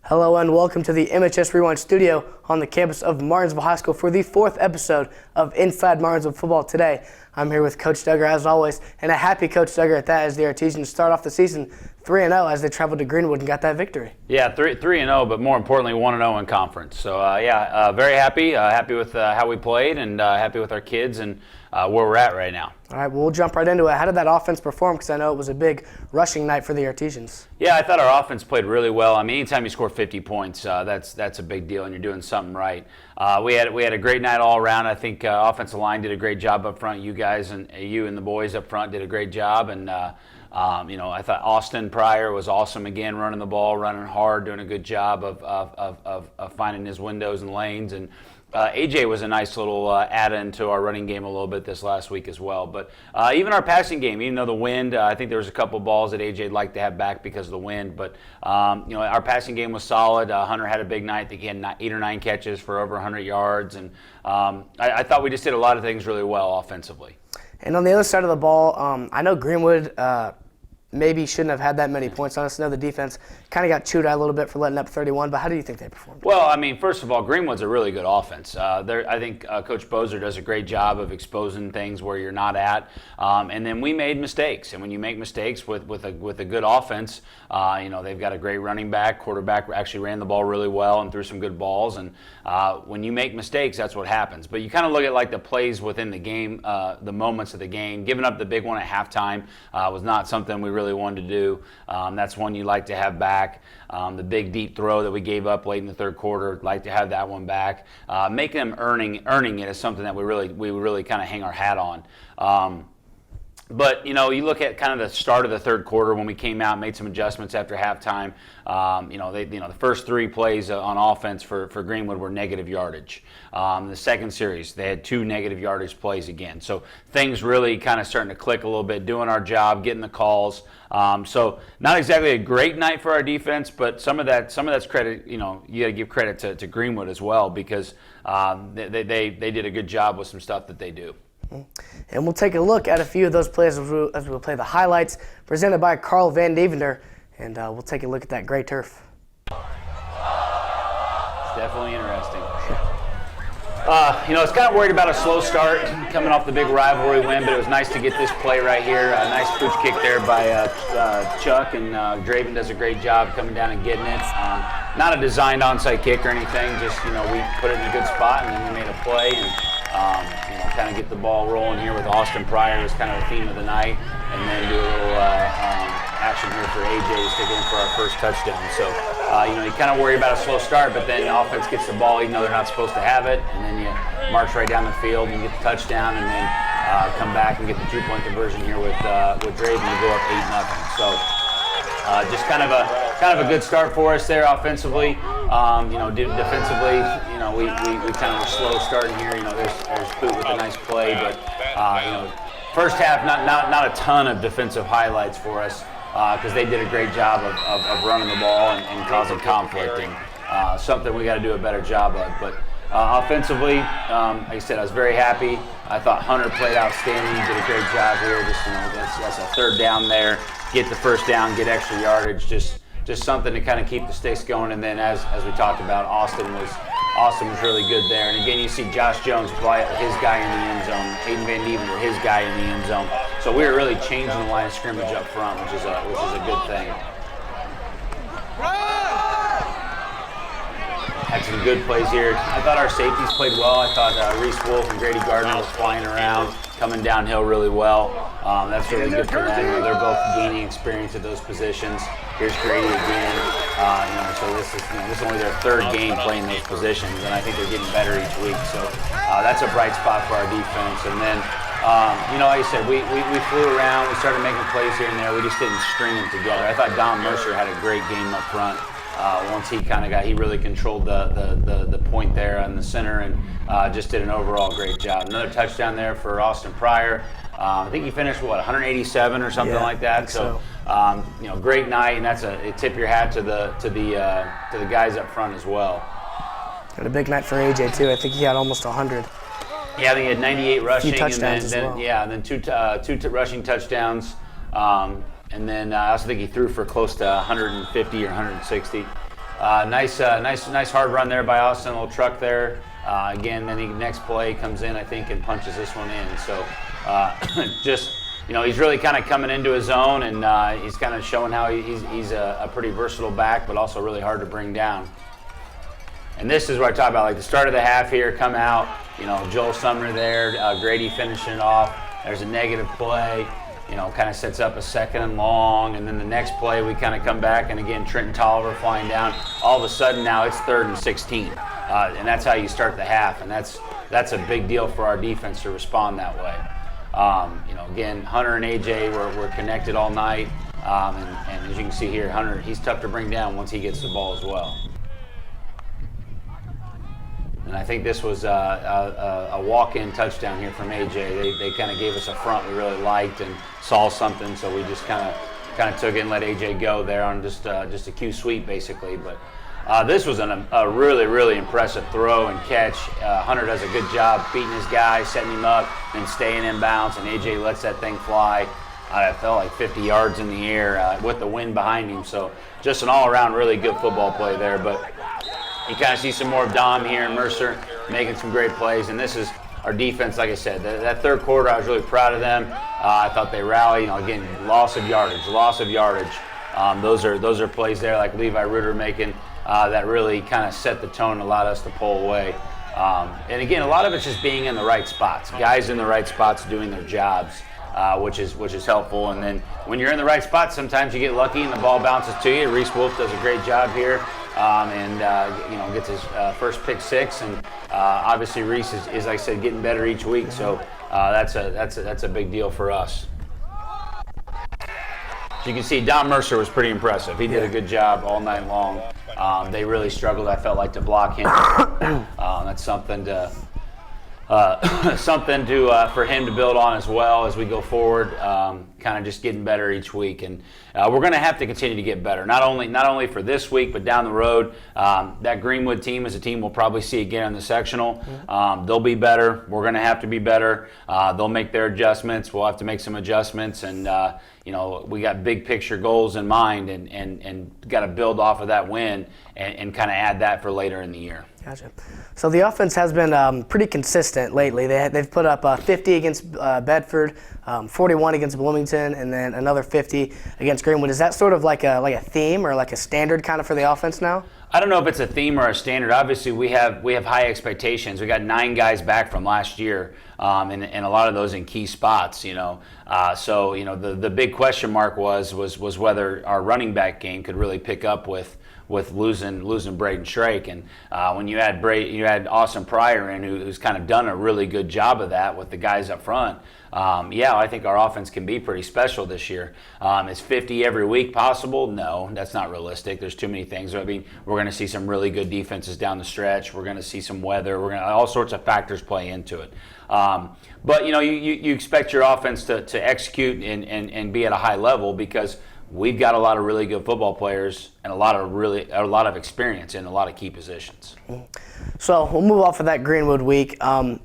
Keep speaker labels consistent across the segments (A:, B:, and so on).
A: Hello and welcome to the MHS Rewind studio on the campus of Martinsville High School for the 4th episode of Inside Martinsville Football Today. I'm here with Coach Duggar as always, and a happy Coach Duggar at that as the Artesians start off the season 3-0 as they traveled to Greenwood and got that victory.
B: Yeah, 3-0, but more importantly 1-0 in conference. So very happy. Happy with how we played and happy with our kids and where we're at right now.
A: All right, well, we'll jump right into it. How did that offense perform? Because I know it was a big rushing night for the Artesians.
B: Yeah, I thought our offense played really well. I mean, anytime you score 50 points, that's a big deal, and you're doing something right. We had a great night all around. I think offensive line did a great job up front. You guys and you and the boys up front did a great job, and I thought Austin Pryor was awesome again, running the ball, running hard, doing a good job of finding his windows and lanes. And AJ was a nice little add-in to our running game a little bit this last week as well. But even our passing game, even though the wind, I think there was a couple balls that AJ'd like to have back because of the wind. But our passing game was solid. Hunter had a big night. I think he had 8 or 9 catches for over 100 yards. And I thought we just did a lot of things really well offensively.
A: And on the other side of the ball, I know Greenwood maybe shouldn't have had that many points on us. I know the defense kind of got chewed out a little bit for letting up 31, but how do you think they performed?
B: Well, I mean, first of all, Greenwood's a really good offense. I think Coach Bozer does a great job of exposing things where you're not at. And then we made mistakes. And when you make mistakes with a good offense, they've got a great running back. Quarterback actually ran the ball really well and threw some good balls. And when you make mistakes, that's what happens. But you kind of look at like the plays within the game, the moments of the game. Giving up the big one at halftime was not something we really wanted to do. That's one you like to have back. The big deep throw that we gave up late in the third quarter, like to have that one back. Making them earning it is something that we really kind of hang our hat on. But, you look at kind of the start of the third quarter when we came out, made some adjustments after halftime. The first 3 plays on offense for Greenwood were negative yardage. The second series, they had 2 negative yardage plays again. So things really kind of starting to click a little bit, doing our job, getting the calls. So not exactly a great night for our defense, but some of that's credit. You got to give credit to Greenwood as well because they did a good job with some stuff that they do.
A: And we'll take a look at a few of those plays as we'll play the highlights presented by Carl Van Devender, and we'll take a look at that gray turf.
B: It's definitely interesting. I was kind of worried about a slow start coming off the big rivalry win, but it was nice to get this play right here. A nice pooch kick there by Chuck, and Draven does a great job coming down and getting it. Not a designed onside kick or anything, just, we put it in a good spot, and then we made a play, and kind of get the ball rolling here with Austin Pryor was kind of the theme of the night, and then do a little action here for AJ to stick in for our first touchdown. So, you kind of worry about a slow start, but then the offense gets the ball even though they're not supposed to have it, and then you march right down the field and get the touchdown, and then come back and get the 2-point conversion here with Draven to go up 8-0. So, just kind of a good start for us there offensively. Defensively, we kind of were slow starting here. There's Boot with a nice play, but first half not a ton of defensive highlights for us because they did a great job of running the ball and causing conflict, and something we got to do a better job of. But offensively, like I said, I was very happy. I thought Hunter played outstanding. He did a great job here. Just that's a third down there. Get the first down, get extra yardage. Just something to kind of keep the sticks going. And then as we talked about, Austin was really good there. And again, you see Josh Jones play his guy in the end zone, Hayden Van Devender his guy in the end zone. So we were really changing the line of scrimmage up front, which is a good thing. Had some good plays here. I thought our safeties played well. I thought Reese Wolf and Grady Gardner was flying around, coming downhill really well. That's really good for them. They're both gaining experience at those positions. Here's Grady again. So this is only their 3rd game playing those positions, and I think they're getting better each week. So that's a bright spot for our defense. And then, like I said, we flew around. We started making plays here and there. We just didn't string them together. I thought Don Mercer had a great game up front. Once he really controlled the point there on the center, and just did an overall great job. Another touchdown there for Austin Pryor. I think he finished 187 or something like that. So great night, and that's a tip your hat to the guys up front as well.
A: And a big night for AJ too. I think he had almost 100.
B: Yeah, I think he had 98 rushing,
A: touchdowns
B: and then two rushing touchdowns. And then I also think he threw for close to 150 or 160. Nice hard run there by Austin, a little truck there. Again, then the next play comes in, I think, and punches this one in. So just, he's really kind of coming into his own, and he's kind of showing how he's a pretty versatile back, but also really hard to bring down. And this is what I talk about, like the start of the half here, come out, Joel Sumner there, Grady finishing it off. There's a negative play, kind of sets up a 2nd and long, and then the next play we kind of come back, and again, Trenton Tolliver flying down. All of a sudden now it's 3rd and 16, and that's how you start the half, and that's a big deal for our defense to respond that way. Again, Hunter and AJ were connected all night, and as you can see here, Hunter, he's tough to bring down once he gets the ball as well. And I think this was a walk-in touchdown here from AJ. They kind of gave us a front we really liked and saw something, so we just kind of took it and let AJ go there on just a Q sweep basically. But this was a really, really impressive throw and catch. Hunter does a good job beating his guy, setting him up, and staying in bounds, and AJ lets that thing fly. I felt like 50 yards in the air with the wind behind him. So just an all-around really good football play there. But you kind of see some more of Dom here and Mercer making some great plays. And this is our defense, like I said. That third quarter, I was really proud of them. I thought they rallied. Again, loss of yardage. Those are plays there like Levi Ritter making that really kind of set the tone and allowed us to pull away. And again, a lot of it's just being in the right spots. Guys in the right spots doing their jobs. Which is helpful. And then when you're in the right spot, sometimes you get lucky and the ball bounces to you. Reese Wolf does a great job here, and gets his first pick 6. And obviously Reese is, like I said, getting better each week. So that's a big deal for us. As you can see, Don Mercer was pretty impressive. He did a good job all night long. They really struggled, I felt like, to block him. That's something to. For him to build on as well as we go forward, kind of just getting better each week, and we're going to have to continue to get better. Not only for this week, but down the road. That Greenwood team is a team we'll probably see again in the sectional. They'll be better. We're going to have to be better. They'll make their adjustments. We'll have to make some adjustments, and we got big picture goals in mind, and got to build off of that win and kind of add that for later in the year.
A: Gotcha. So the offense has been pretty consistent lately. They've put up 50 against Bedford, 41 against Bloomington, and then another 50 against Greenwood. Is that sort of like a theme or like a standard kind of for the offense now?
B: I don't know if it's a theme or a standard. Obviously, we have high expectations. We got 9 guys back from last year, and a lot of those in key spots. The big question mark was whether our running back game could really pick up with losing Braden Shrake, and when you had Austin Pryor in, who's kind of done a really good job of that with the guys up front. I think our offense can be pretty special this year. Is 50 every week possible? No, that's not realistic. There's too many things. I mean, we're going to see some really good defenses down the stretch. We're going to see some weather. All sorts of factors play into it. But you expect your offense to execute and be at a high level, because we've got a lot of really good football players and a lot of experience in a lot of key positions.
A: So we'll move off of that Greenwood week.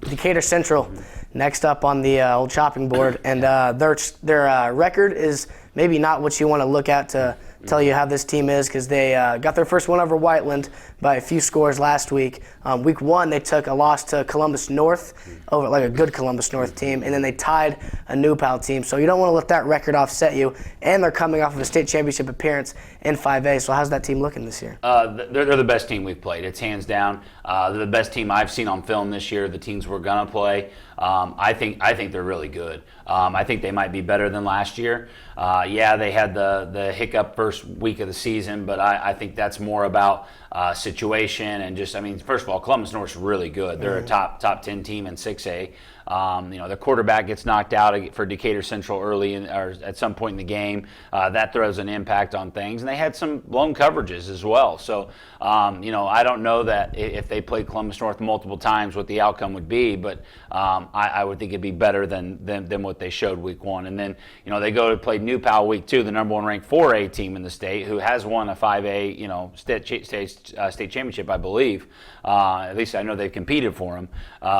A: Decatur Central next up on the old chopping board, and their record is maybe not what you want to look at to tell you how this team is, because they got their first win over Whiteland by a few scores last week. Week 1, they took a loss to Columbus North, over like a good Columbus North team, and then they tied a New Pal team. So you don't want to let that record offset you, and they're coming off of a state championship appearance in 5A. So how's that team looking this year?
B: They're the best team we've played. It's hands down. They're the best team I've seen on film this year, the teams we're going to play. I think they're really good. I think they might be better than last year. They had the hiccup first week of the season, but I think that's more about situation and just, first of all, Columbus North's really good. They're a top 10 team in 6A. Their quarterback gets knocked out for Decatur Central early or at some point in the game. That throws an impact on things, and they had some blown coverages as well. So, I don't know that if they played Columbus North multiple times what the outcome would be, but I would think it'd be better than what they showed week 1. And then, they go to play New Pal week 2, the number 1 ranked 4A team in the state, who has won a 5A, state championship, I believe. At least I know they've competed for them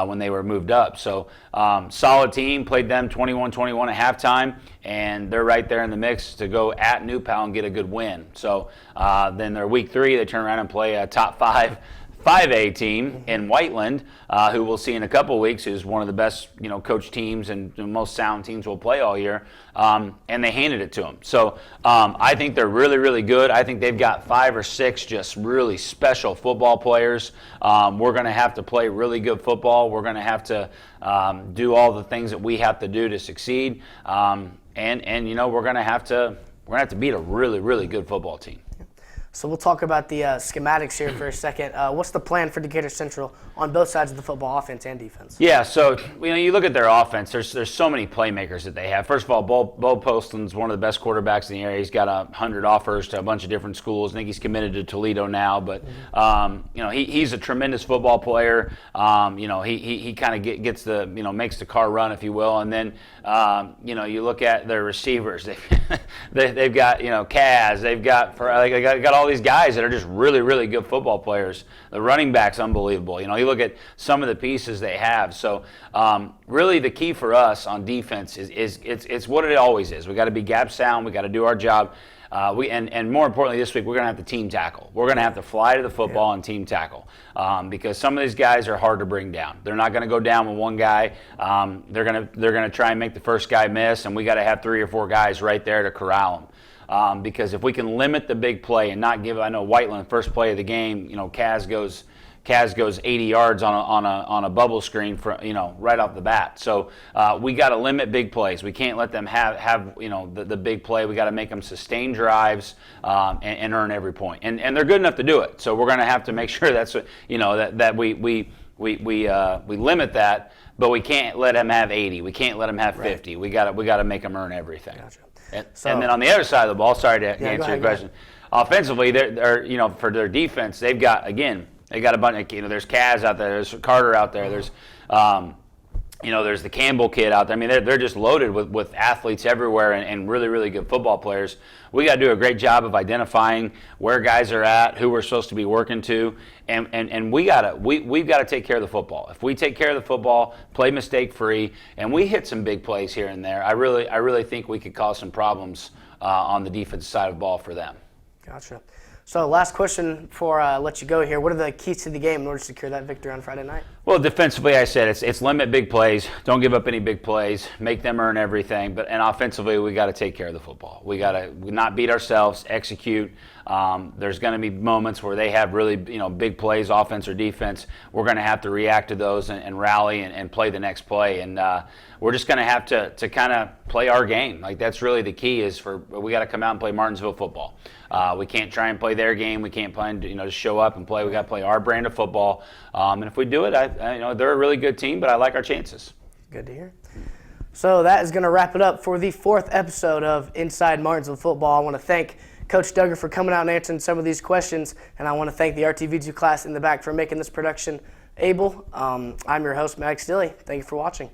B: when they were moved up. So, solid team, played them 21-21 at halftime, and they're right there in the mix to go at New Pal and get a good win. So then they're week 3, they turn around and play a top 5A team in Whiteland, who we'll see in a couple of weeks, who's one of the best, coach teams and the most sound teams we'll play all year, and they handed it to them. So I think they're really, really good. I think they've got 5 or 6 just really special football players. We're going to have to play really good football. We're going to have to do all the things that we have to do to succeed, and we're going to have to beat a really, really good football team.
A: So we'll talk about the schematics here for a second. What's the plan for Decatur Central on both sides of the football, offense and defense?
B: Yeah, so you look at their offense. There's so many playmakers that they have. First of all, Bo Postland's one of the best quarterbacks in the area. He's got 100 offers to a bunch of different schools. I think he's committed to Toledo now, but he's a tremendous football player. He kind of gets the makes the car run, if you will. And then you look at their receivers. They've got Kaz. They've got all these guys that are just really, really good football players. The running back's unbelievable. You look at some of the pieces they have. So really the key for us on defense is it's what it always is. We got to be gap sound. We got to do our job. And more importantly, this week we're going to have to team tackle. We're going to have to fly to the football and team tackle because some of these guys are hard to bring down. They're not going to go down with one guy. They're going to try and make the first guy miss, and we got to have 3 or 4 guys right there to corral them. Because if we can limit the big play and not give, I know Whiteland, first play of the game, Kaz goes 80 yards on a bubble screen right off the bat. So we got to limit big plays. We can't let them have the big play. We got to make them sustain drives and earn every point. And they're good enough to do it. So we're going to have to make sure that's that we limit that, but we can't let them have 80. We can't let them have 50. We got to make them earn everything.
A: Gotcha.
B: And then on the other side of the ball, sorry to answer your question. Offensively, they're for their defense, they've got a bunch of, there's Kaz out there, there's Carter out there, there's there's the Campbell kid out there. I mean, they're just loaded with athletes everywhere and really, really good football players. We got to do a great job of identifying where guys are at, who we're supposed to be working to, and we've got to take care of the football. If we take care of the football, play mistake free, and we hit some big plays here and there, I really think we could cause some problems on the defensive side of the ball for them.
A: Gotcha. So last question before I let you go here. What are the keys to the game in order to secure that victory on Friday night?
B: Well, defensively, I said it's limit big plays. Don't give up any big plays. Make them earn everything. And offensively, we got to take care of the football. We got to not beat ourselves, execute. There's going to be moments where they have really big plays, offense or defense. We're going to have to react to those and rally and play the next play. And we're just going to have to kind of play our game. Like that's really the key we got to come out and play Martinsville football. We can't try and play their game. We can't plan to just show up and play. We got to play our brand of football. And if we do it, they're a really good team, but I like our chances.
A: Good to hear. So that is going to wrap it up for the 4th episode of Inside Martinsville Football. I want to thank Coach Duggar for coming out and answering some of these questions, and I want to thank the RTV2 class in the back for making this production able. I'm your host, Max Dilley. Thank you for watching.